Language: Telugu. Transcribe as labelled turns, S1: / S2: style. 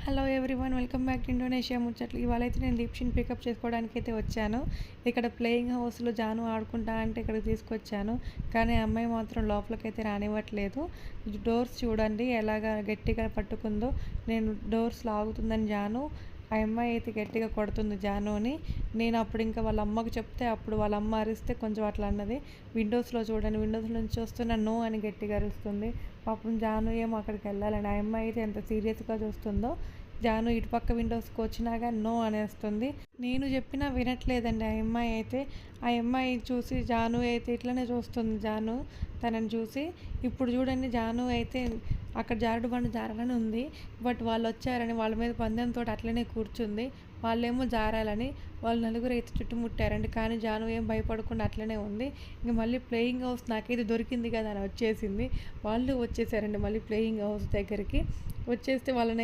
S1: Hello everyone, welcome back to Indonesia ముచ్చట్లు. ఇవాళైతే నేను దీప్షిని పికప్ చేసుకోవడానికి అయితే వచ్చాను. ఇక్కడ ప్లేయింగ్ హౌస్లో జాను ఆడుకుంటా అంటే ఇక్కడికి తీసుకొచ్చాను. కానీ ఆ అమ్మాయి మాత్రం లోపలికైతే రానివ్వట్లేదు. డోర్స్ చూడండి ఎలాగా గట్టిగా పట్టుకుందో. నేను డోర్స్ లాగుతుందని జాను, ఆ అమ్మాయి అయితే గట్టిగా కొడుతుంది జానుని. నేను అప్పుడు ఇంకా వాళ్ళ అమ్మకు చెప్తే అప్పుడు వాళ్ళ అమ్మ అరిస్తే కొంచెం అట్లా అన్నది. విండోస్లో చూడండి, విండోస్ నుంచి చూస్తున్న నో అని గట్టిగా అరుస్తుంది. పాపం జాను ఏమో అక్కడికి వెళ్ళాలని, ఆ అమ్మాయి అయితే ఎంత సీరియస్గా చూస్తుందో. జాను ఇటుపక్క విండోస్కి వచ్చినా కానీ నో అనేస్తుంది. నేను చెప్పినా వినట్లేదండి ఆ అమ్మాయి అయితే. ఆ అమ్మాయి చూసి జాను అయితే ఇట్లనే చూస్తుంది. జాను తనని చూసి ఇప్పుడు చూడండి, జాను అయితే అక్కడ జారుడు బండ జారాలని ఉంది. బట్ వాళ్ళు వచ్చారని వాళ్ళ మీద పందెంతో అట్లనే కూర్చుంది. వాళ్ళేమో జారాలని వాళ్ళు నలుగురు అయితే చుట్టుముట్టారండి. కానీ జాను ఏం భయపడకుండా అట్లనే ఉంది. ఇంక మళ్ళీ ప్లేయింగ్ హౌస్ నాకైతే దొరికింది కదా అని వచ్చేసింది. వాళ్ళు వచ్చేసారండి మళ్ళీ ప్లేయింగ్ హౌస్ దగ్గరికి. వచ్చేస్తే వాళ్ళని